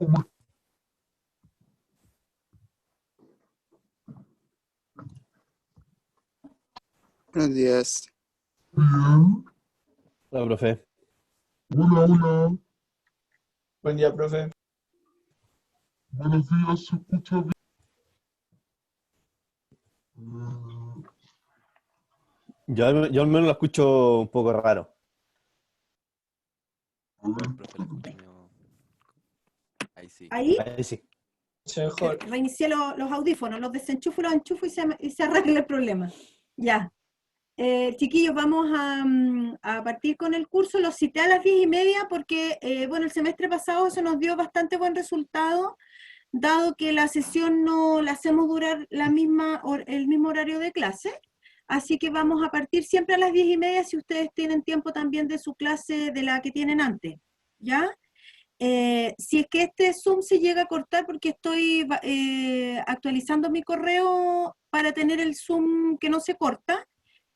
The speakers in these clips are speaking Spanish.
Buenos días. Bien. Hola, profe. Hola, hola. Buen día, profe. Buenos días, ¿se escucha bien? Mm, Yo al menos lo escucho un poco raro. a ver, Profe, lo escucho medio- Ahí sí. Ahí Ahí sí. Se mejor. reinicié los audífonos, los desenchufo, los enchufo y se arregla el problema. Ya. Chiquillos, vamos a partir con el curso. Los cité a las 10:30 porque, bueno, el semestre pasado se nos dio bastante buen resultado, dado que la sesión no la hacemos durar el mismo horario de clase. Así que vamos a partir siempre a las 10:30 si ustedes tienen tiempo también de su clase de la que tienen antes. ¿Ya? Si es que este Zoom se llega a cortar porque estoy actualizando mi correo para tener el Zoom que no se corta,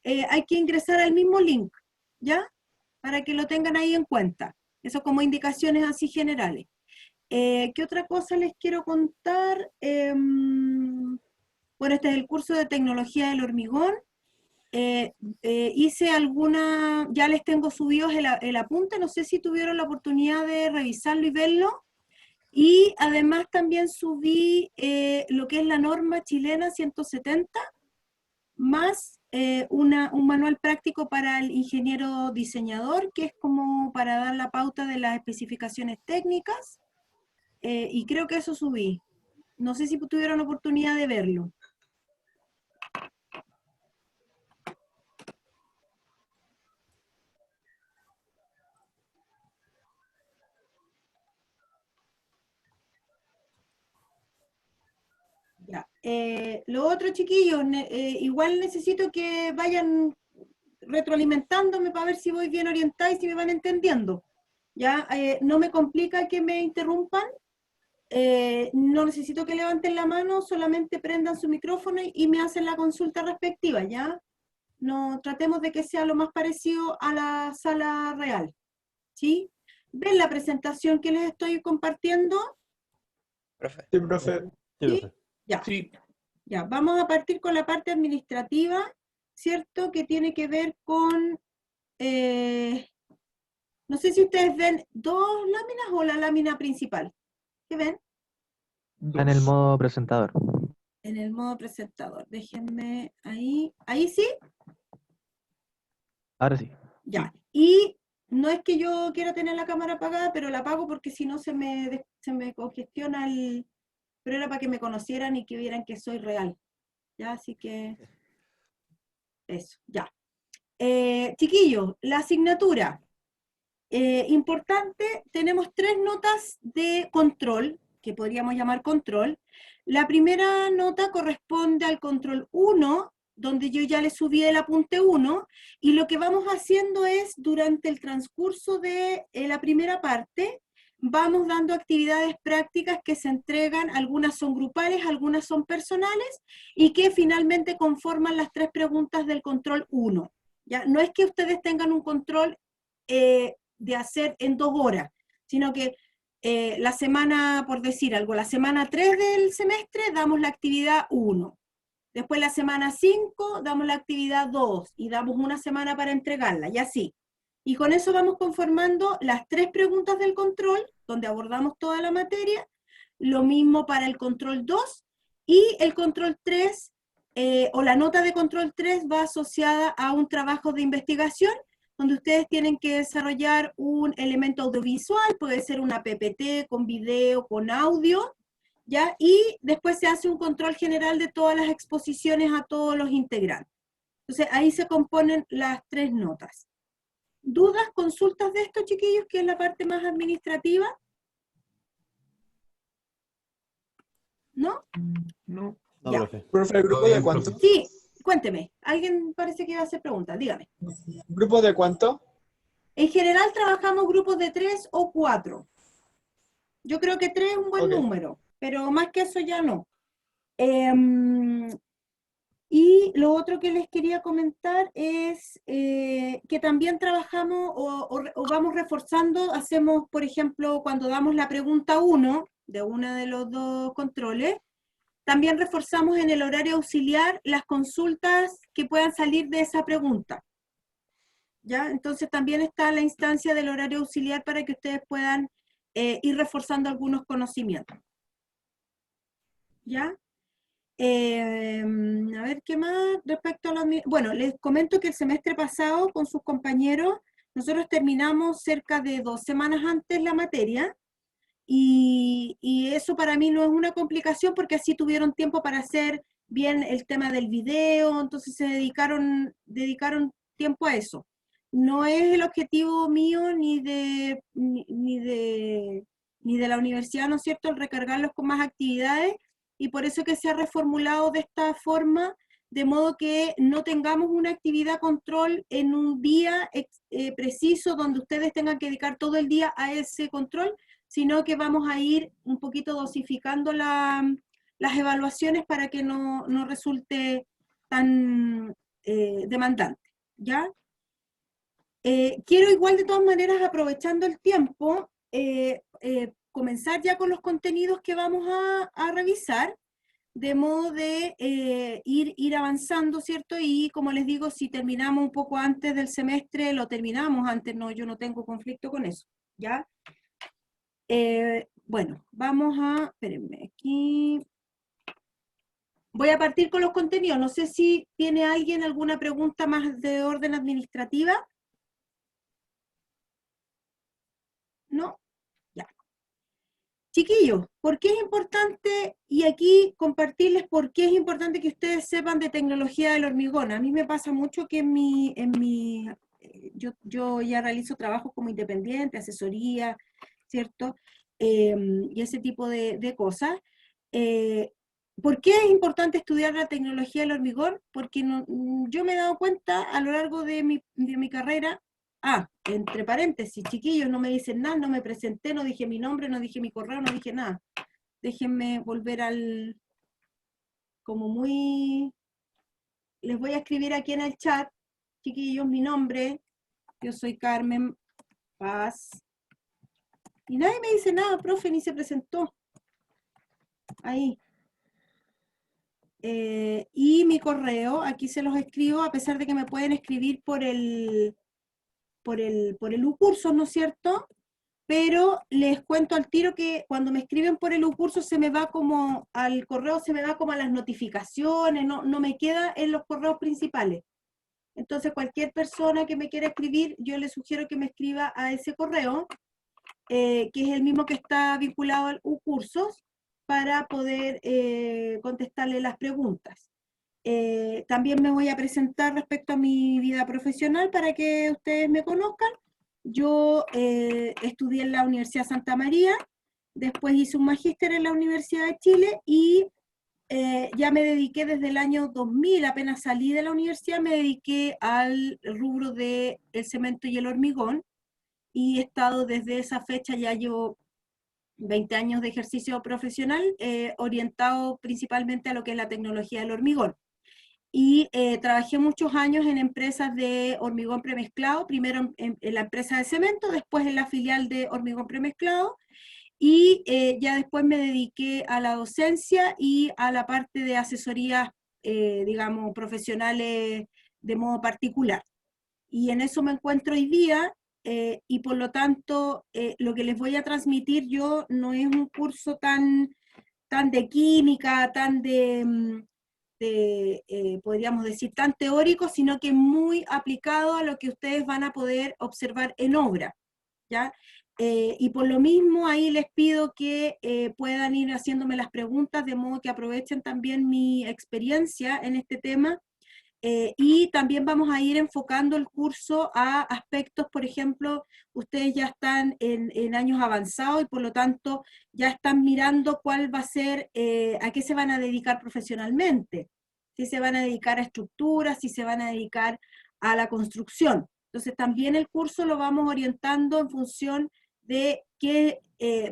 hay que ingresar al mismo link, ¿ya? Para que lo tengan ahí en cuenta. Eso como indicaciones así generales. ¿Qué otra cosa les quiero contar? Bueno, este es el curso de tecnología del hormigón. Hice ya les tengo subidos el apunte, no sé si tuvieron la oportunidad de revisarlo y verlo. Y además también subí lo que es la norma chilena 170, más un manual práctico para el ingeniero diseñador, que es como para dar la pauta de las especificaciones técnicas, y creo que eso subí. No sé si tuvieron oportunidad de verlo. Ya. Lo otro, chiquillos, igual necesito que vayan retroalimentándome para ver si voy bien orientada y si me van entendiendo. Ya, no me complica que me interrumpan, no necesito que levanten la mano, solamente prendan su micrófono y me hacen la consulta respectiva, ¿ya? No, tratemos de que sea lo más parecido a la sala real, ¿sí? ¿Ven la presentación que les estoy compartiendo? Profe, Sí, profe. Sí, ¿Sí? profe. Ya. Sí. Ya, vamos a partir con la parte administrativa, ¿cierto? Que tiene que ver con, no sé si ustedes ven dos láminas o la lámina principal. ¿Qué ven? En el Dos. modo presentador. En el modo presentador. Déjenme ahí. ¿Ahí sí? Ahora sí. Ya. Y no es que yo quiera tener la cámara apagada, pero la apago porque si no se me congestiona el... Pero era para que me conocieran y que vieran que soy real. Ya, así que... Eso, ya. Chiquillos, la asignatura. Importante, tenemos 3 notas de control, que podríamos llamar control. La primera nota corresponde al control 1, donde yo ya le subí el apunte 1, y lo que vamos haciendo es, durante el transcurso de la primera parte, vamos dando actividades prácticas que se entregan, algunas son grupales, algunas son personales, y que finalmente conforman las 3 preguntas del control 1. ¿Ya? No es que ustedes tengan un control de hacer en 2 horas, sino que la semana, por decir algo, la semana 3 del semestre damos la actividad 1. Después la semana 5 damos la actividad 2 y damos una semana para entregarla, y así. Y con eso vamos conformando las 3 preguntas del control, donde abordamos toda la materia, lo mismo para el control 2, y el control 3, o la nota de control 3 va asociada a un trabajo de investigación, donde ustedes tienen que desarrollar un elemento audiovisual, puede ser una PPT con video, con audio, ¿ya? Y después se hace un control general de todas las exposiciones a todos los integrantes. Entonces ahí se componen las 3 notas. ¿Dudas, consultas de esto, chiquillos, que es la parte más administrativa? ¿No? No. No, Ya. profe. Profe, ¿grupo Todo de bien, cuánto? profe. Sí, cuénteme. Alguien parece que iba a hacer preguntas, dígame. ¿Grupo de cuánto? En general trabajamos grupos de 3 o 4. Yo creo que 3 es un buen Ok. número, pero más que eso ya no. Y lo otro que les quería comentar es que también trabajamos o vamos reforzando, hacemos, por ejemplo, cuando damos la pregunta 1, de uno de los dos controles. También reforzamos en el horario auxiliar las consultas que puedan salir de esa pregunta. ¿Ya? Entonces también está la instancia del horario auxiliar para que ustedes puedan ir reforzando algunos conocimientos. ¿Ya? A ver, ¿qué más? Respecto a bueno, les comento que el semestre pasado con sus compañeros, nosotros terminamos cerca de 2 semanas antes la materia, y eso para mí no es una complicación porque así tuvieron tiempo para hacer bien el tema del video, entonces se dedicaron tiempo a eso. No es el objetivo mío ni de la universidad, ¿no es cierto?, el recargarlos con más actividades, y por eso que se ha reformulado de esta forma, de modo que no tengamos una actividad control en un día preciso donde ustedes tengan que dedicar todo el día a ese control, sino que vamos a ir un poquito dosificando las evaluaciones para que no resulte tan demandante, ¿ya? Quiero igual de todas maneras, aprovechando el tiempo, comenzar ya con los contenidos que vamos a revisar, de modo de ir avanzando, ¿cierto? Y como les digo, si terminamos un poco antes del semestre, lo terminamos antes, no, yo no tengo conflicto con eso, ¿ya? Bueno, vamos a, espérenme, aquí. Voy a partir con los contenidos. No sé si tiene alguien alguna pregunta más de orden administrativa. ¿No? Ya. Chiquillos, ¿por qué es importante, y aquí compartirles por qué es importante que ustedes sepan de tecnología del hormigón? A mí me pasa mucho que yo ya realizo trabajo como independiente, asesoría, ¿cierto? Y ese tipo de cosas. ¿Por qué es importante estudiar la tecnología del hormigón? Porque yo me he dado cuenta a lo largo de mi carrera. Entre paréntesis, chiquillos, no me dicen nada, no me presenté, no dije mi nombre, no dije mi correo, no dije nada. Déjenme volver como muy... Les voy a escribir aquí en el chat, chiquillos, mi nombre. Yo soy Carmen Paz. Y nadie me dice nada, profe, ni se presentó. Ahí. Y mi correo, aquí se los escribo, a pesar de que me pueden escribir por el U-Cursos, ¿no es cierto? Pero les cuento al tiro que cuando me escriben por el U-Cursos se me va como al correo, se me va como a las notificaciones, no me queda en los correos principales. Entonces cualquier persona que me quiera escribir, yo le sugiero que me escriba a ese correo, que es el mismo que está vinculado al U-Cursos, para poder contestarle las preguntas. También me voy a presentar respecto a mi vida profesional para que ustedes me conozcan. Yo estudié en la Universidad Santa María, después hice un magíster en la Universidad de Chile y ya me dediqué desde el año 2000, apenas salí de la universidad, me dediqué al rubro del cemento y el hormigón, y he estado desde esa fecha, ya llevo 20 años de ejercicio profesional, orientado principalmente a lo que es la tecnología del hormigón. Y trabajé muchos años en empresas de hormigón premezclado, primero en la empresa de cemento, después en la filial de hormigón premezclado, y ya después me dediqué a la docencia y a la parte de asesorías, digamos, profesionales de modo particular. Y en eso me encuentro hoy día, y por lo tanto lo que les voy a transmitir yo no es un curso tan de química, tan podríamos decir, tan teórico, sino que muy aplicado a lo que ustedes van a poder observar en obra, ¿ya? Y por lo mismo ahí les pido que puedan ir haciéndome las preguntas, de modo que aprovechen también mi experiencia en este tema, y también vamos a ir enfocando el curso a aspectos, por ejemplo, ustedes ya están en años avanzados y por lo tanto ya están mirando cuál va a ser, a qué se van a dedicar profesionalmente, si se van a dedicar a estructuras, si se van a dedicar a la construcción. Entonces también el curso lo vamos orientando en función de que,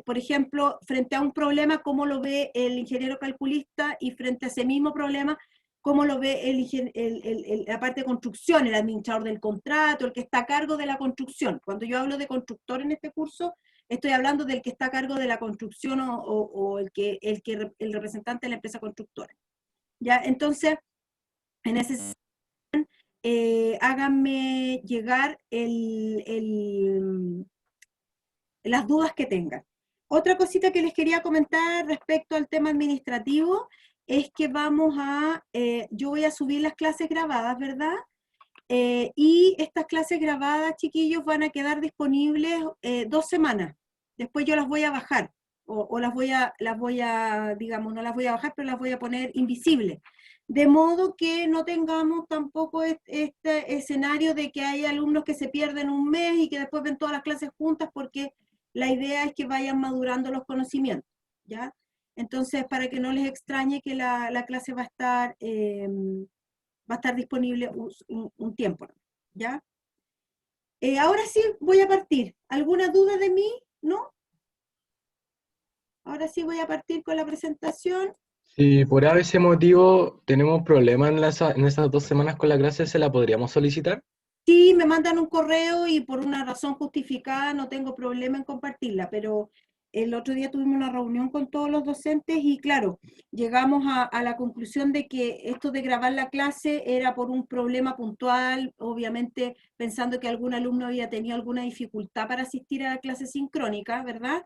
por ejemplo, frente a un problema, cómo lo ve el ingeniero calculista, y frente a ese mismo problema, cómo lo ve la parte de construcción, el administrador del contrato, el que está a cargo de la construcción. Cuando yo hablo de constructor en este curso, Estoy hablando del que está a cargo de la construcción o el representante de la empresa constructora. ¿Ya? Entonces, en ese sentido, háganme llegar las dudas que tengan. Otra cosita que les quería comentar respecto al tema administrativo es que yo voy a subir las clases grabadas, ¿verdad? Y estas clases grabadas, chiquillos, van a quedar disponibles 2 semanas. Después yo las voy a bajar, o las voy a, digamos, no las voy a bajar, pero las voy a poner invisibles. De modo que no tengamos tampoco este escenario de que hay alumnos que se pierden un mes y que después ven todas las clases juntas, porque la idea es que vayan madurando los conocimientos, ¿ya? Entonces, para que no les extrañe que la clase va a estar disponible un tiempo, ¿ya? Ahora sí voy a partir. ¿Alguna duda de mí? ¿No? Ahora sí voy a partir con la presentación. Si por ese motivo tenemos problemas en esas 2 semanas con la clase, ¿se la podríamos solicitar? Sí, me mandan un correo y por una razón justificada no tengo problema en compartirla, pero el otro día tuvimos una reunión con todos los docentes y claro, llegamos a la conclusión de que esto de grabar la clase era por un problema puntual, obviamente pensando que algún alumno había tenido alguna dificultad para asistir a la clase sincrónica, ¿verdad?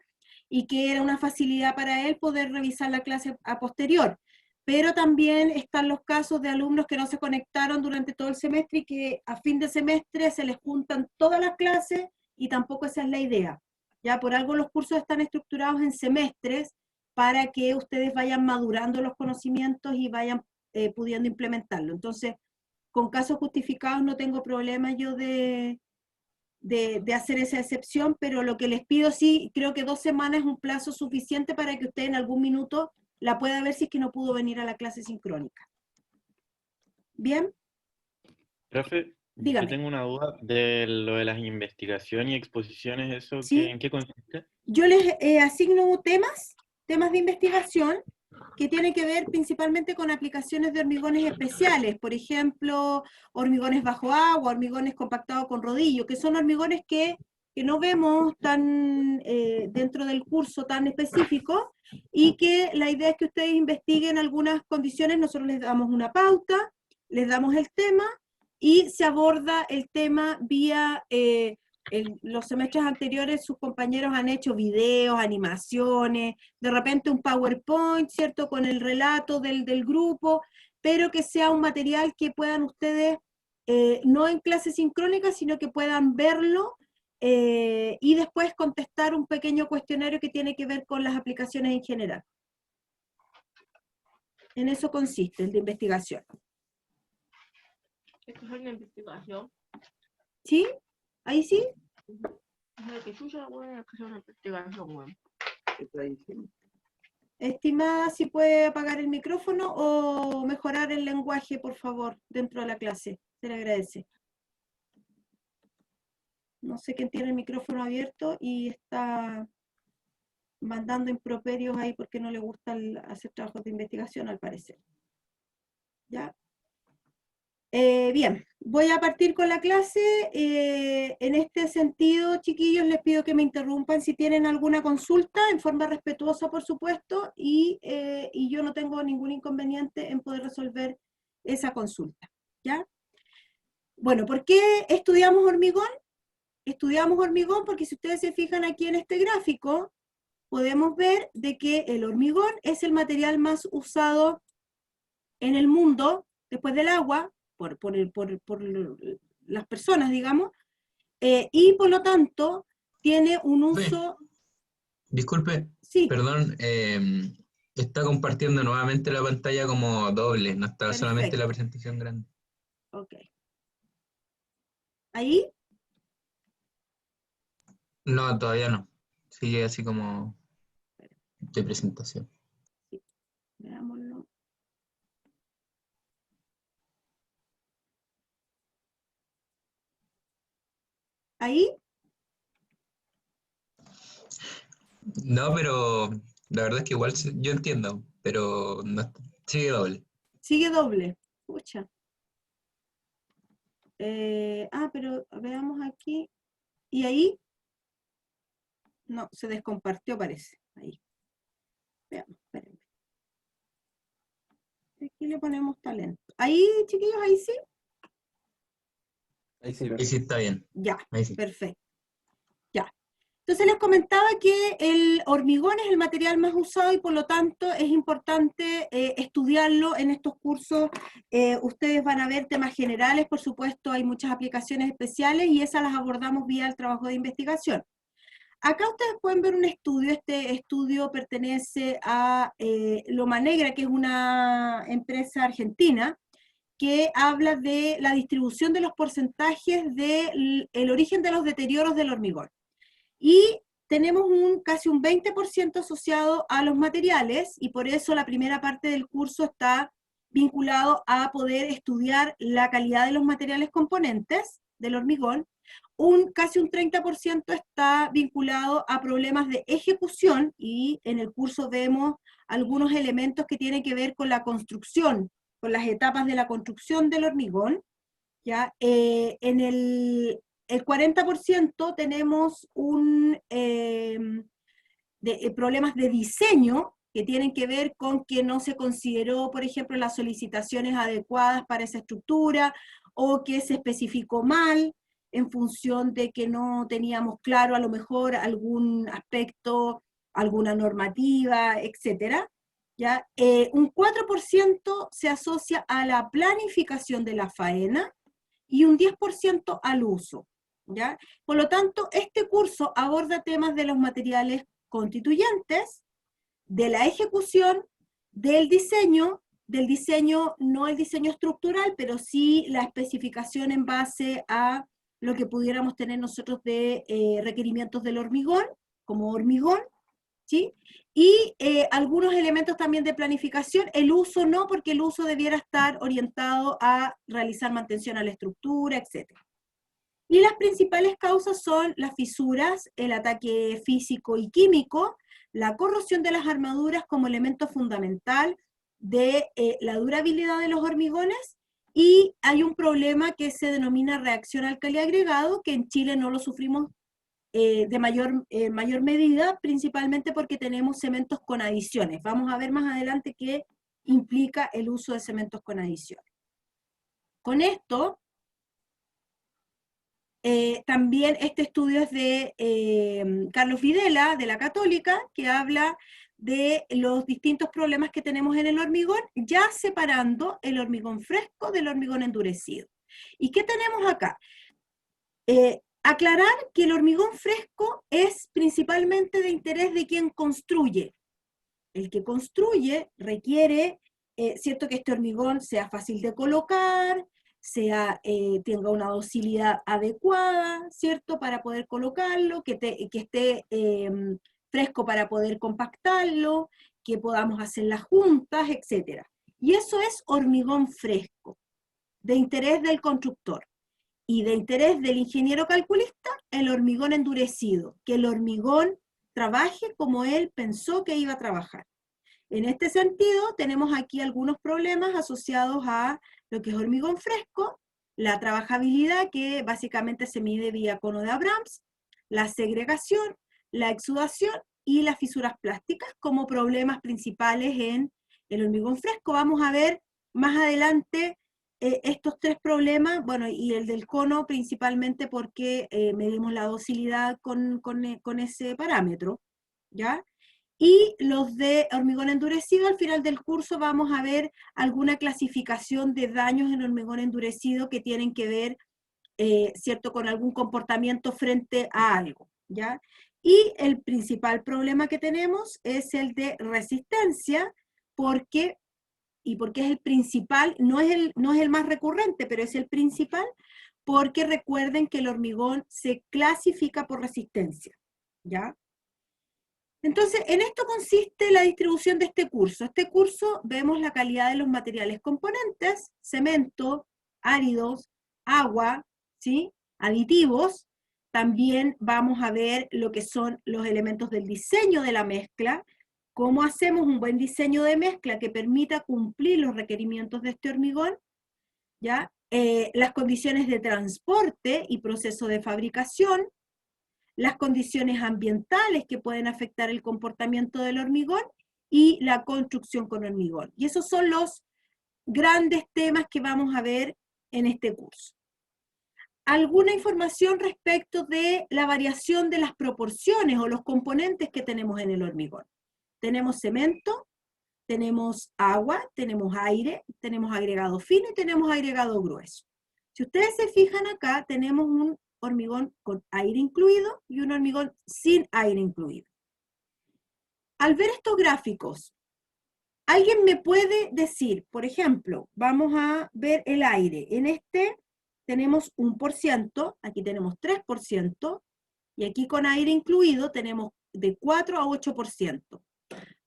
Y que era una facilidad para él poder revisar la clase a posterior. Pero también están los casos de alumnos que no se conectaron durante todo el semestre y que a fin de semestre se les juntan todas las clases y tampoco esa es la idea. Ya por algo los cursos están estructurados en semestres para que ustedes vayan madurando los conocimientos y vayan pudiendo implementarlo. Entonces, con casos justificados no tengo problema yo de hacer esa excepción, pero lo que les pido sí, creo que 2 semanas es un plazo suficiente para que usted en algún minuto la pueda ver si es que no pudo venir a la clase sincrónica. ¿Bien? Profe, Dígame. yo tengo una duda de lo de las investigaciones y exposiciones, ¿eso ¿Sí? en qué consiste? Yo les asigno temas de investigación que tienen que ver principalmente con aplicaciones de hormigones especiales, por ejemplo, hormigones bajo agua, hormigones compactados con rodillo, que son hormigones que no vemos tan dentro del curso tan específico, y que la idea es que ustedes investiguen algunas condiciones. Nosotros les damos una pauta, les damos el tema, y se aborda el tema vía... en los semestres anteriores sus compañeros han hecho videos, animaciones, de repente un PowerPoint, ¿cierto? Con el relato del grupo, pero que sea un material que puedan ustedes, no en clase sincrónica, sino que puedan verlo y después contestar un pequeño cuestionario que tiene que ver con las aplicaciones en general. En eso consiste el de investigación. Esto es una investigación. ¿Sí? ¿Ahí sí? Es que yo ya voy a hacer una investigación, weón. Estimada, si puede apagar el micrófono o mejorar el lenguaje, por favor, dentro de la clase. Se le agradece. No sé quién tiene el micrófono abierto y está mandando improperios ahí porque no le gusta hacer trabajos de investigación, al parecer. ¿Ya? Bien, voy a partir con la clase. En este sentido, chiquillos, les pido que me interrumpan si tienen alguna consulta, en forma respetuosa, por supuesto, y yo no tengo ningún inconveniente en poder resolver esa consulta, ¿ya? Bueno, ¿por qué estudiamos hormigón? Estudiamos hormigón porque si ustedes se fijan aquí en este gráfico, podemos ver de que el hormigón es el material más usado en el mundo, después del agua, por las personas, digamos, y por lo tanto tiene un uso... Disculpe, Sí, perdón, está compartiendo nuevamente la pantalla como doble, no está solamente la perfecto. presentación grande. Ok. ¿Ahí? No, todavía no. Sigue así como de presentación. Sí. Veámoslo. ¿Ahí? No, pero la verdad es que igual yo entiendo, pero no, sigue doble. Sigue doble. Pucha. Pero veamos aquí. ¿Y ahí? No, se descompartió parece. Ahí. Veamos, espérenme. Aquí le ponemos talento. Ahí, chiquillos, ahí sí. Ahí sí, Y sí, está bien. Ya, Ahí sí. perfecto. Ya. Entonces les comentaba que el hormigón es el material más usado y por lo tanto es importante estudiarlo en estos cursos. Ustedes van a ver temas generales, por supuesto, hay muchas aplicaciones especiales y esas las abordamos vía el trabajo de investigación. Acá ustedes pueden ver un estudio, este estudio pertenece a Loma Negra, que es una empresa argentina, que habla de la distribución de los porcentajes del origen de los deterioros del hormigón. Y tenemos casi un 20% asociado a los materiales, y por eso la primera parte del curso está vinculado a poder estudiar la calidad de los materiales componentes del hormigón. Casi un 30% está vinculado a problemas de ejecución, y en el curso vemos algunos elementos que tienen que ver con la construcción, con las etapas de la construcción del hormigón. ¿Ya? En el 40% tenemos problemas de diseño que tienen que ver con que no se consideró, por ejemplo, las solicitaciones adecuadas para esa estructura, o que se especificó mal en función de que no teníamos claro a lo mejor algún aspecto, alguna normativa, etcétera. ¿Ya? Un 4% se asocia a la planificación de la faena y un 10% al uso. ¿Ya? Por lo tanto, este curso aborda temas de los materiales constituyentes, de la ejecución, del diseño no el diseño estructural, pero sí la especificación en base a lo que pudiéramos tener nosotros de requerimientos del hormigón, como hormigón, ¿sí? Y algunos elementos también de planificación, el uso no, porque el uso debiera estar orientado a realizar mantención a la estructura, etc. Y las principales causas son las fisuras, el ataque físico y químico, la corrosión de las armaduras como elemento fundamental de la durabilidad de los hormigones, y hay un problema que se denomina reacción alcali-agregado, que en Chile no lo sufrimos de mayor medida, principalmente porque tenemos cementos con adiciones. Vamos a ver más adelante qué implica el uso de cementos con adiciones. Con esto, también este estudio es de Carlos Videla, de la Católica, que habla de los distintos problemas que tenemos en el hormigón, ya separando el hormigón fresco del hormigón endurecido. ¿Y qué tenemos acá? Aclarar que el hormigón fresco es principalmente de interés de quien construye. El que construye requiere, cierto, que este hormigón sea fácil de colocar, tenga una docilidad adecuada, ¿cierto?, para poder colocarlo, que esté fresco para poder compactarlo, que podamos hacer las juntas, etc. Y eso es hormigón fresco, de interés del constructor. Y de interés del ingeniero calculista, el hormigón endurecido, que el hormigón trabaje como él pensó que iba a trabajar. En este sentido, tenemos aquí algunos problemas asociados a lo que es hormigón fresco, la trabajabilidad, que básicamente se mide vía cono de Abrams, la segregación, la exudación y las fisuras plásticas como problemas principales en el hormigón fresco. Vamos a ver más adelante estos tres problemas, bueno, y el del cono principalmente porque medimos la docilidad con ese parámetro, ¿ya? Y los de hormigón endurecido, al final del curso vamos a ver alguna clasificación de daños en hormigón endurecido que tienen que ver, ¿cierto?, con algún comportamiento frente a algo, ¿ya? Y el principal problema que tenemos es el de resistencia, porque es el principal, no es el más recurrente, pero es el principal, porque recuerden que el hormigón se clasifica por resistencia, ¿ya? Entonces, en esto consiste la distribución de este curso. Este curso vemos la calidad de los materiales componentes, cemento, áridos, agua, ¿sí?, aditivos. También vamos a ver lo que son los elementos del diseño de la mezcla, cómo hacemos un buen diseño de mezcla que permita cumplir los requerimientos de este hormigón, ¿ya? Las condiciones de transporte y proceso de fabricación, las condiciones ambientales que pueden afectar el comportamiento del hormigón y la construcción con hormigón. Y esos son los grandes temas que vamos a ver en este curso. Alguna información respecto de la variación de las proporciones o los componentes que tenemos en el hormigón. Tenemos cemento, tenemos agua, tenemos aire, tenemos agregado fino y tenemos agregado grueso. Si ustedes se fijan acá, tenemos un hormigón con aire incluido y un hormigón sin aire incluido. Al ver estos gráficos, ¿alguien me puede decir, por ejemplo, vamos a ver el aire, en este tenemos 1%, aquí tenemos 3%, y aquí con aire incluido tenemos de 4 a 8%.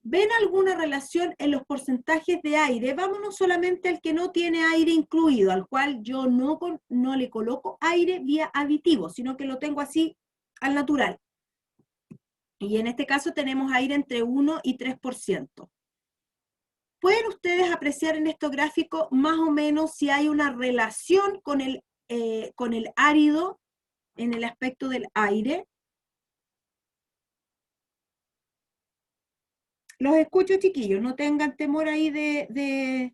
¿Ven alguna relación en los porcentajes de aire? Vámonos solamente al que no tiene aire incluido, al cual yo no le coloco aire vía aditivo, sino que lo tengo así al natural. Y en este caso tenemos aire entre 1 y 3%. ¿Pueden ustedes apreciar en estos gráficos más o menos si hay una relación con el árido en el aspecto del aire? Los escucho, chiquillos, no tengan temor ahí de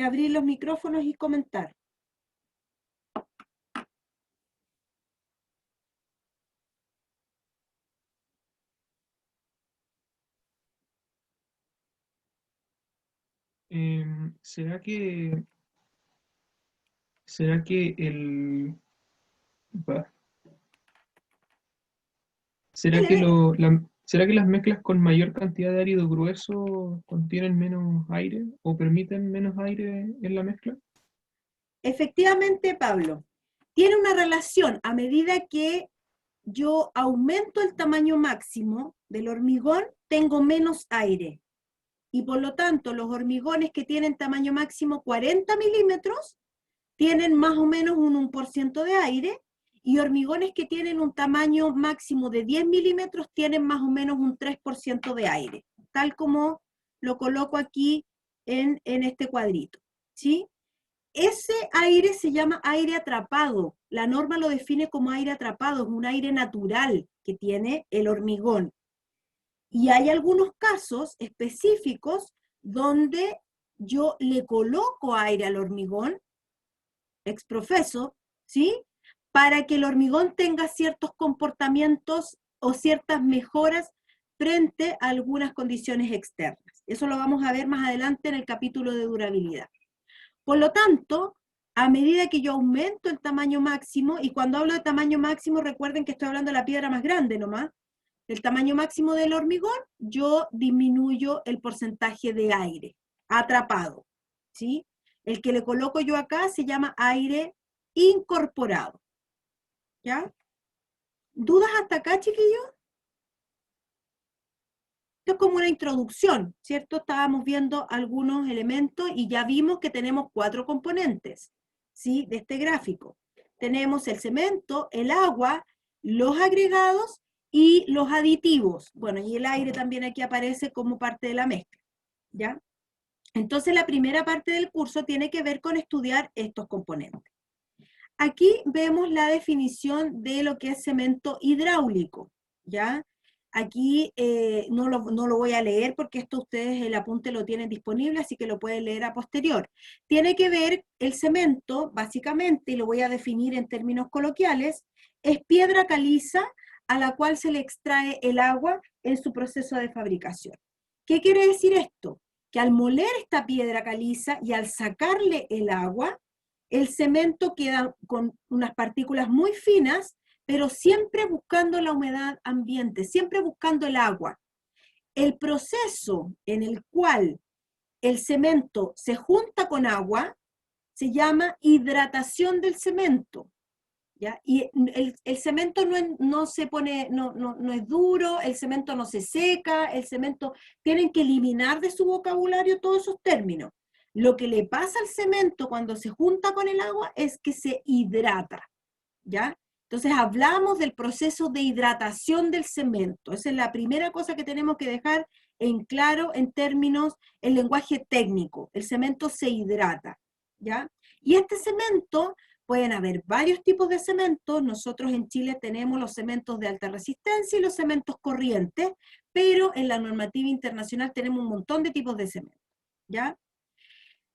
abrir los micrófonos y comentar. ¿Será que el va. ¿Será que ¿será que las mezclas con mayor cantidad de árido grueso contienen menos aire o permiten menos aire en la mezcla? Efectivamente, Pablo, tiene una relación. A medida que yo aumento el tamaño máximo del hormigón, tengo menos aire. Y por lo tanto, los hormigones que tienen tamaño máximo 40 milímetros tienen más o menos un 1% de aire, y hormigones que tienen un tamaño máximo de 10 milímetros tienen más o menos un 3% de aire, tal como lo coloco aquí en este cuadrito, ¿sí? Ese aire se llama aire atrapado. La norma lo define como aire atrapado, es un aire natural que tiene el hormigón. Y hay algunos casos específicos donde yo le coloco aire al hormigón, exprofeso, ¿sí? Para que el hormigón tenga ciertos comportamientos o ciertas mejoras frente a algunas condiciones externas. Eso lo vamos a ver más adelante en el capítulo de durabilidad. Por lo tanto, a medida que yo aumento el tamaño máximo, y cuando hablo de tamaño máximo, recuerden que estoy hablando de la piedra más grande nomás, el tamaño máximo del hormigón, yo disminuyo el porcentaje de aire atrapado, ¿sí? El que le coloco yo acá se llama aire incorporado, ¿ya? ¿Dudas hasta acá, chiquillos? Esto es como una introducción, ¿cierto? Estábamos viendo algunos elementos y ya vimos que tenemos 4 componentes, ¿sí? De este gráfico. Tenemos el cemento, el agua, los agregados y los aditivos. Bueno, y el aire también aquí aparece como parte de la mezcla, ¿ya? Entonces la primera parte del curso tiene que ver con estudiar estos componentes. Aquí vemos la definición de lo que es cemento hidráulico, ¿ya? Aquí no lo voy a leer porque esto ustedes el apunte lo tienen disponible, así que lo pueden leer a posterior. Tiene que ver el cemento, básicamente, y lo voy a definir en términos coloquiales, es piedra caliza a la cual se le extrae el agua en su proceso de fabricación. ¿Qué quiere decir esto? Que al moler esta piedra caliza y al sacarle el agua, el cemento queda con unas partículas muy finas, pero siempre buscando la humedad ambiente, siempre buscando el agua. El proceso en el cual el cemento se junta con agua se llama hidratación del cemento, ¿ya? Y el cemento no es duro, el cemento no se seca, el cemento, tienen que eliminar de su vocabulario todos esos términos. Lo que le pasa al cemento cuando se junta con el agua es que se hidrata, ¿ya? Entonces hablamos del proceso de hidratación del cemento. Esa es la primera cosa que tenemos que dejar en claro en términos, en lenguaje técnico. El cemento se hidrata, ¿ya? Y este cemento pueden haber varios tipos de cementos. Nosotros en Chile tenemos los cementos de alta resistencia y los cementos corrientes, pero en la normativa internacional tenemos un montón de tipos de cemento, ¿ya?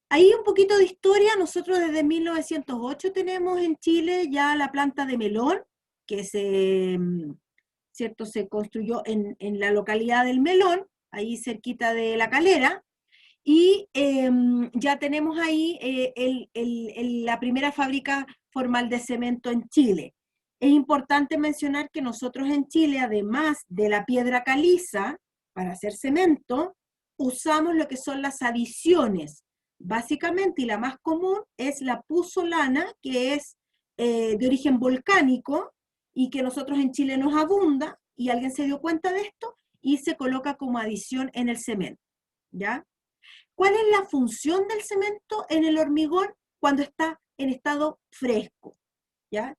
Ahí un poquito de historia. Nosotros desde 1908 tenemos en Chile ya la planta de Melón, que se construyó en la localidad del Melón, ahí cerquita de La Calera, y ya tenemos ahí la primera fábrica formal de cemento en Chile. Es importante mencionar que nosotros en Chile, además de la piedra caliza para hacer cemento, usamos lo que son las adiciones. Básicamente, y la más común, es la puzzolana, que es de origen volcánico, y que nosotros en Chile nos abunda, y alguien se dio cuenta de esto, y se coloca como adición en el cemento, ¿ya? ¿Cuál es la función del cemento en el hormigón cuando está en estado fresco? ¿Ya?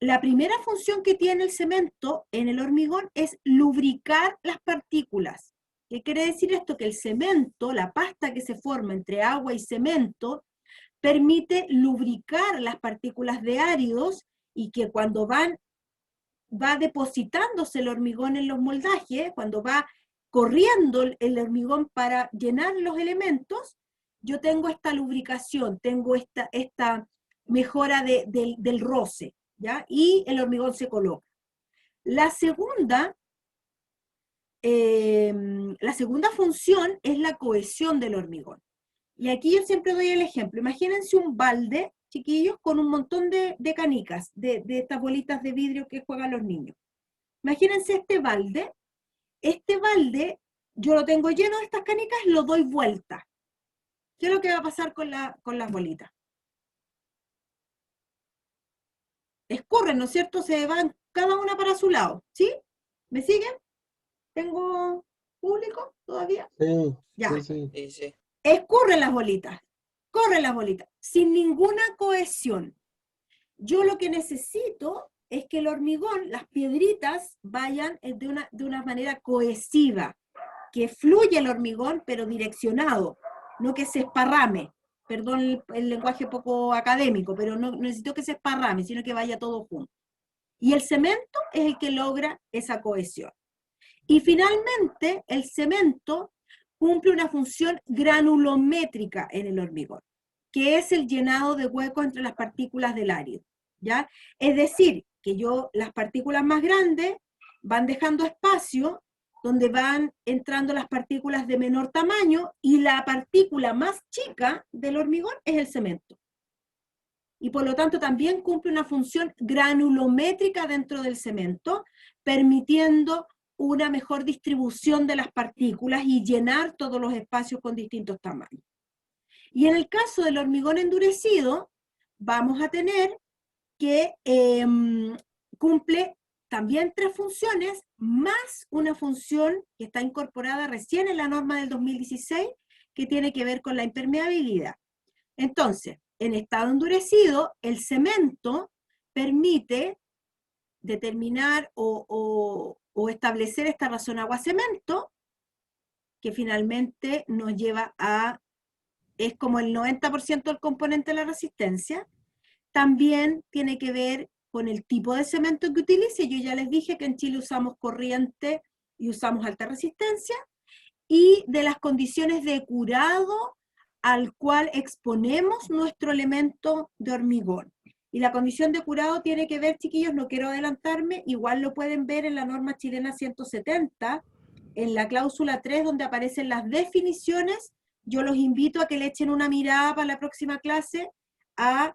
La primera función que tiene el cemento en el hormigón es lubricar las partículas. ¿Qué quiere decir esto? Que el cemento, la pasta que se forma entre agua y cemento, permite lubricar las partículas de áridos, y que cuando va depositándose el hormigón en los moldajes, cuando va corriendo el hormigón para llenar los elementos, yo tengo esta lubricación, tengo esta mejora del roce, ¿ya? Y el hormigón se coloca. La segunda función es la cohesión del hormigón. Y aquí yo siempre doy el ejemplo. Imagínense un balde, chiquillos, con un montón de canicas, de estas bolitas de vidrio que juegan los niños. Imagínense este balde, yo lo tengo lleno de estas canicas, lo doy vuelta. ¿Qué es lo que va a pasar con las bolitas? Escurren, ¿no es cierto? Se van cada una para su lado, ¿sí? ¿Me siguen? ¿Tengo público todavía? Sí, Ya. sí, sí. Sí, sí. Escurren las bolitas, corren las bolitas, sin ninguna cohesión. Yo lo que necesito es que el hormigón, las piedritas, vayan de una manera cohesiva, que fluya el hormigón, pero direccionado, no que se esparrame. Perdón el lenguaje poco académico, pero no necesito que se esparrame, sino que vaya todo junto. Y el cemento es el que logra esa cohesión. Y finalmente, el cemento cumple una función granulométrica en el hormigón, que es el llenado de huecos entre las partículas del árido, ¿ya? Es decir, que las partículas más grandes van dejando espacio donde van entrando las partículas de menor tamaño, y la partícula más chica del hormigón es el cemento. Y por lo tanto también cumple una función granulométrica dentro del cemento, permitiendo una mejor distribución de las partículas y llenar todos los espacios con distintos tamaños. Y en el caso del hormigón endurecido, vamos a tener que cumple también 3 funciones, más una función que está incorporada recién en la norma del 2016, que tiene que ver con la impermeabilidad. Entonces, en estado endurecido, el cemento permite determinar o establecer esta razón agua-cemento, que finalmente nos lleva es como el 90% del componente de la resistencia. También tiene que ver con el tipo de cemento que utilice. Yo ya les dije que en Chile usamos corriente y usamos alta resistencia, y de las condiciones de curado al cual exponemos nuestro elemento de hormigón. Y la condición de curado tiene que ver, chiquillos, no quiero adelantarme, igual lo pueden ver en la norma chilena 170, en la cláusula 3, donde aparecen las definiciones. Yo los invito a que le echen una mirada para la próxima clase a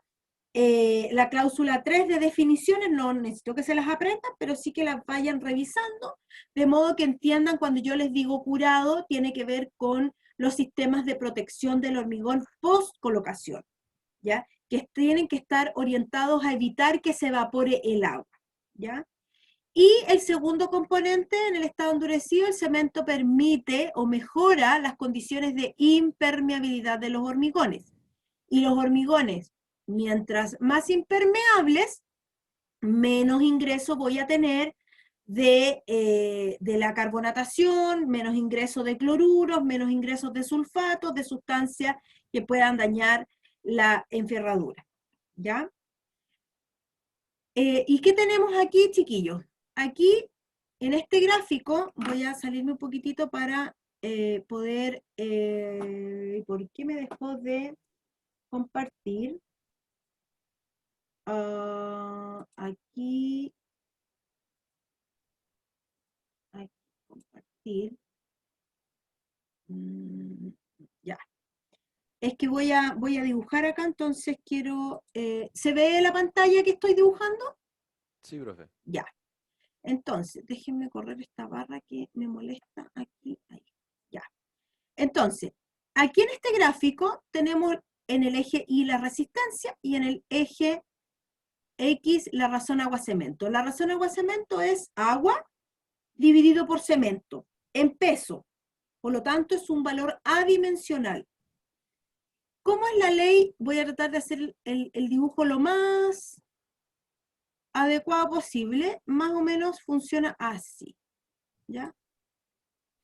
la cláusula 3 de definiciones. No necesito que se las aprendan, pero sí que las vayan revisando, de modo que entiendan cuando yo les digo curado, tiene que ver con los sistemas de protección del hormigón post colocación, ¿ya? Que tienen que estar orientados a evitar que se evapore el agua, ¿ya? Y el segundo componente, en el estado endurecido, el cemento permite o mejora las condiciones de impermeabilidad de los hormigones. Y los hormigones, mientras más impermeables, menos ingreso voy a tener de la carbonatación, menos ingreso de cloruros, menos ingresos de sulfatos, de sustancias que puedan dañar la enferradura, ¿ya? ¿Y qué tenemos aquí, chiquillos? Aquí, en este gráfico, voy a salirme un poquitito para poder... ¿por qué me dejó de compartir? Aquí, compartir. Ya. Es que voy a dibujar acá, entonces quiero... ¿se ve la pantalla que estoy dibujando? Sí, profe. Ya. Entonces, déjenme correr esta barra que me molesta aquí. Ahí. Ya. Entonces, aquí en este gráfico tenemos en el eje Y la resistencia y en el eje X la razón agua-cemento. La razón agua-cemento es agua dividido por cemento en peso. Por lo tanto, es un valor adimensional. ¿Cómo es la ley? Voy a tratar de hacer el dibujo lo más adecuado posible. Más o menos funciona así. ¿Ya?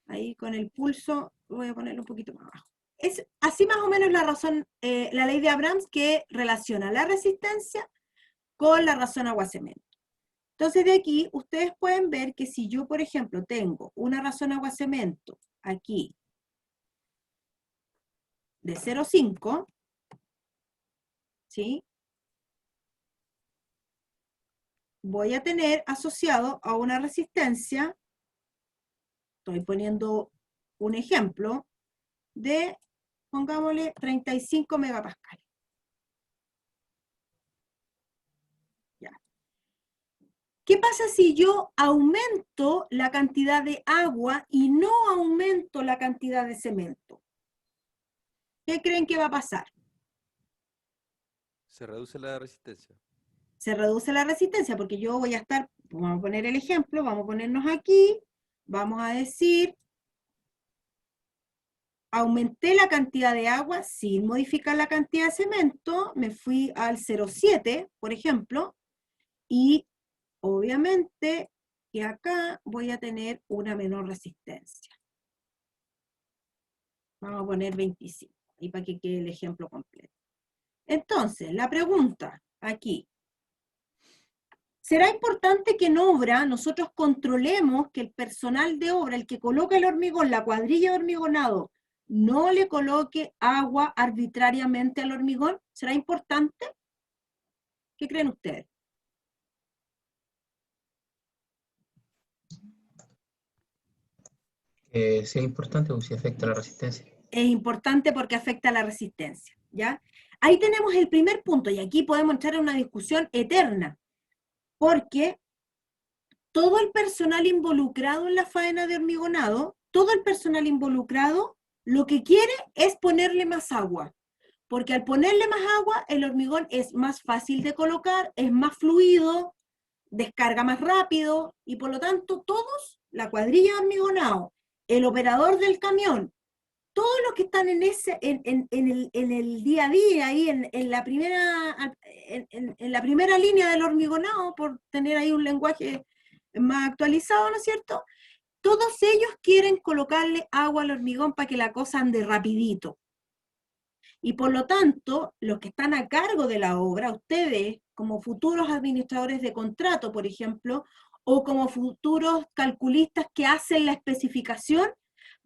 Ahí con el pulso voy a ponerlo un poquito más abajo. Es así más o menos la razón, la ley de Abrams, que relaciona la resistencia con la razón agua-cemento. Entonces de aquí ustedes pueden ver que si yo, por ejemplo, tengo una razón agua-cemento aquí de 0,5, ¿sí? Voy a tener asociado a una resistencia, estoy poniendo un ejemplo, de, pongámosle, 35 megapascales. Ya. ¿Qué pasa si yo aumento la cantidad de agua y no aumento la cantidad de cemento? ¿Qué creen que va a pasar? Se reduce la resistencia. Se reduce la resistencia porque yo voy a estar, vamos a poner el ejemplo, vamos a ponernos aquí, vamos a decir, aumenté la cantidad de agua sin modificar la cantidad de cemento, me fui al 0,7, por ejemplo, y obviamente que acá voy a tener una menor resistencia. Vamos a poner 25, y para que quede el ejemplo completo. Entonces, la pregunta aquí, ¿será importante que en obra nosotros controlemos que el personal de obra, el que coloca el hormigón, la cuadrilla de hormigonado, no le coloque agua arbitrariamente al hormigón? ¿Será importante? ¿Qué creen ustedes? Sí, es importante porque si afecta la resistencia. Es importante porque afecta a la resistencia, ¿ya? Ahí tenemos el primer punto, y aquí podemos entrar en una discusión eterna, porque todo el personal involucrado en la faena de hormigonado, todo el personal involucrado, lo que quiere es ponerle más agua, porque al ponerle más agua, el hormigón es más fácil de colocar, es más fluido, descarga más rápido, y por lo tanto todos, la cuadrilla de hormigonado, el operador del camión, todos los que están en el día a día, ahí en la primera línea del hormigonado, por tener ahí un lenguaje más actualizado, ¿no es cierto? Todos ellos quieren colocarle agua al hormigón para que la cosa ande rapidito. Y por lo tanto, los que están a cargo de la obra, ustedes, como futuros administradores de contrato, por ejemplo, o como futuros calculistas que hacen la especificación,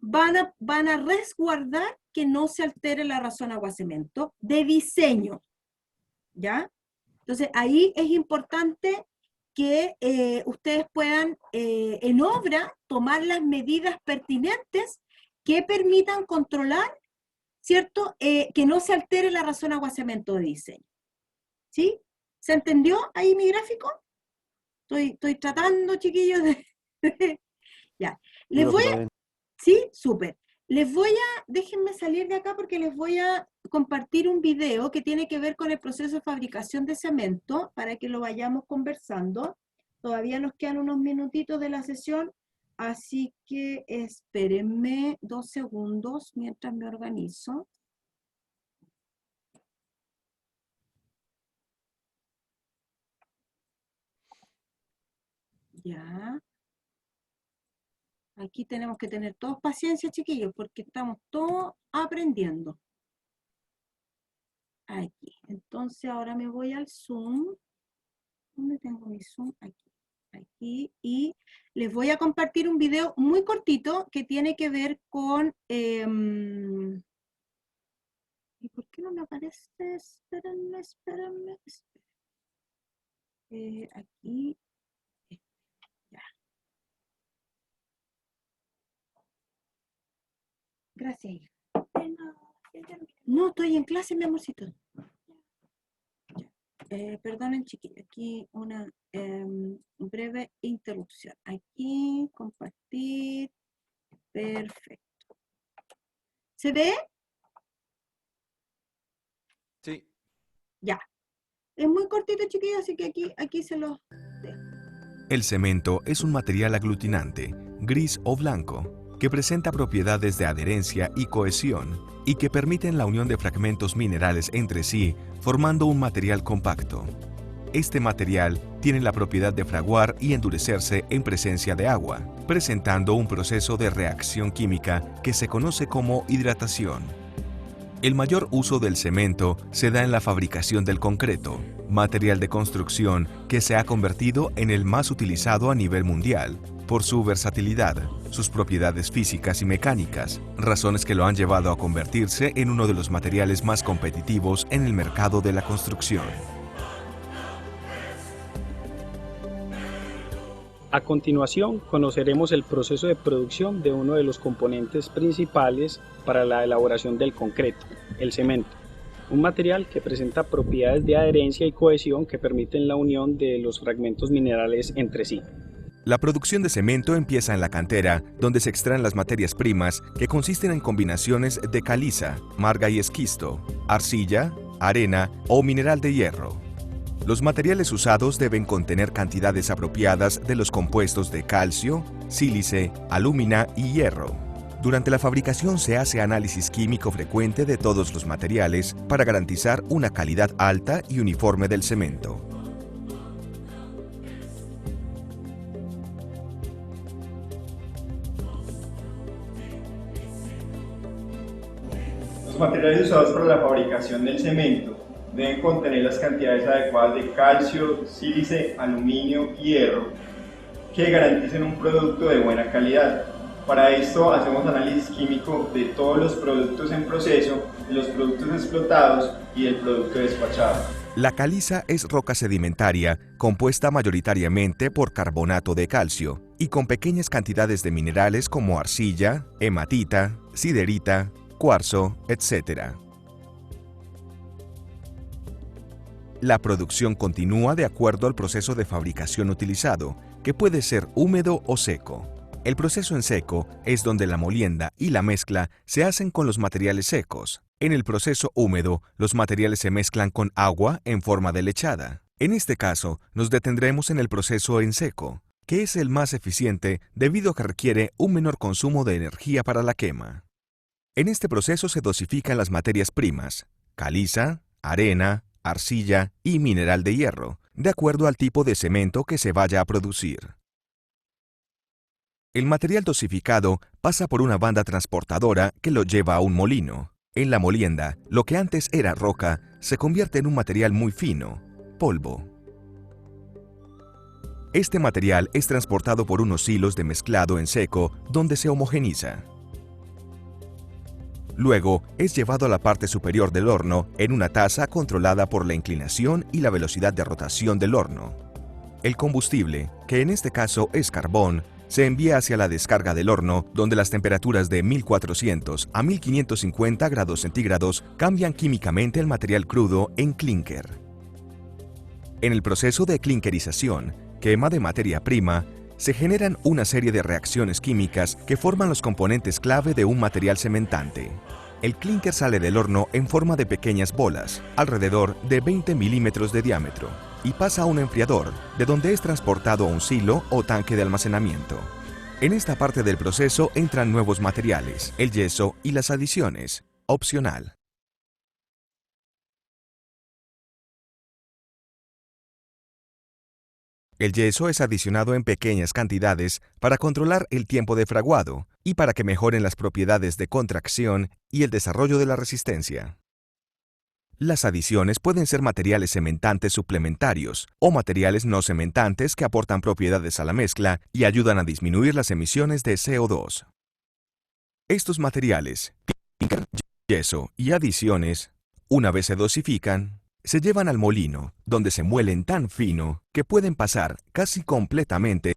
van a resguardar que no se altere la razón agua-cemento de diseño, ¿ya? Entonces, ahí es importante que ustedes puedan, en obra, tomar las medidas pertinentes que permitan controlar, ¿cierto? Que no se altere la razón agua-cemento de diseño. ¿Sí? ¿Se entendió ahí mi gráfico? Estoy tratando, chiquillos, de... Ya. Les voy a... ¿Sí? Súper. Déjenme salir de acá porque les voy a compartir un video que tiene que ver con el proceso de fabricación de cemento para que lo vayamos conversando. Todavía nos quedan unos minutitos de la sesión, así que espérenme 2 segundos mientras me organizo. Ya. Aquí tenemos que tener todos paciencia, chiquillos, porque estamos todos aprendiendo. Aquí. Entonces ahora me voy al Zoom. ¿Dónde tengo mi Zoom? Aquí. Aquí. Y les voy a compartir un video muy cortito que tiene que ver con... ¿y por qué no me aparece? Espérenme. Aquí. Ya. Gracias, hija. No, estoy en clase, mi amorcito. Perdonen, chiquillos, aquí una breve interrupción. Aquí, compartir. Perfecto. ¿Se ve? Sí. Ya. Es muy cortito, chiquillos, así que aquí se los... El cemento es un material aglutinante, gris o blanco, que presenta propiedades de adherencia y cohesión y que permiten la unión de fragmentos minerales entre sí, formando un material compacto. Este material tiene la propiedad de fraguar y endurecerse en presencia de agua, presentando un proceso de reacción química que se conoce como hidratación. El mayor uso del cemento se da en la fabricación del concreto, material de construcción que se ha convertido en el más utilizado a nivel mundial, por su versatilidad, sus propiedades físicas y mecánicas, razones que lo han llevado a convertirse en uno de los materiales más competitivos en el mercado de la construcción. A continuación, conoceremos el proceso de producción de uno de los componentes principales para la elaboración del concreto, el cemento, un material que presenta propiedades de adherencia y cohesión que permiten la unión de los fragmentos minerales entre sí. La producción de cemento empieza en la cantera, donde se extraen las materias primas que consisten en combinaciones de caliza, marga y esquisto, arcilla, arena o mineral de hierro. Los materiales usados deben contener cantidades apropiadas de los compuestos de calcio, sílice, alúmina y hierro. Durante la fabricación se hace análisis químico frecuente de todos los materiales para garantizar una calidad alta y uniforme del cemento. Los materiales usados para la fabricación del cemento deben contener las cantidades adecuadas de calcio, sílice, aluminio y hierro que garanticen un producto de buena calidad. Para esto hacemos análisis químico de todos los productos en proceso, de los productos explotados y del producto despachado. La caliza es roca sedimentaria compuesta mayoritariamente por carbonato de calcio y con pequeñas cantidades de minerales como arcilla, hematita, siderita, cuarzo, etc. La producción continúa de acuerdo al proceso de fabricación utilizado, que puede ser húmedo o seco. El proceso en seco es donde la molienda y la mezcla se hacen con los materiales secos. En el proceso húmedo, los materiales se mezclan con agua en forma de lechada. En este caso, nos detendremos en el proceso en seco, que es el más eficiente debido a que requiere un menor consumo de energía para la quema. En este proceso se dosifican las materias primas, caliza, arena, arcilla y mineral de hierro, de acuerdo al tipo de cemento que se vaya a producir. El material dosificado pasa por una banda transportadora que lo lleva a un molino. En la molienda, lo que antes era roca se convierte en un material muy fino, polvo. Este material es transportado por unos hilos de mezclado en seco donde se homogeniza. Luego, es llevado a la parte superior del horno en una taza controlada por la inclinación y la velocidad de rotación del horno. El combustible, que en este caso es carbón, se envía hacia la descarga del horno, donde las temperaturas de 1400 a 1550 grados centígrados cambian químicamente el material crudo en clínker. En el proceso de clinkerización, quema de materia prima, se generan una serie de reacciones químicas que forman los componentes clave de un material cementante. El clínker sale del horno en forma de pequeñas bolas, alrededor de 20 milímetros de diámetro, y pasa a un enfriador, de donde es transportado a un silo o tanque de almacenamiento. En esta parte del proceso entran nuevos materiales, el yeso y las adiciones, opcional. El yeso es adicionado en pequeñas cantidades para controlar el tiempo de fraguado y para que mejoren las propiedades de contracción y el desarrollo de la resistencia. Las adiciones pueden ser materiales cementantes suplementarios o materiales no cementantes que aportan propiedades a la mezcla y ayudan a disminuir las emisiones de CO2. Estos materiales, clinker, yeso y adiciones, una vez se dosifican, se llevan al molino, donde se muelen tan fino que pueden pasar casi completamente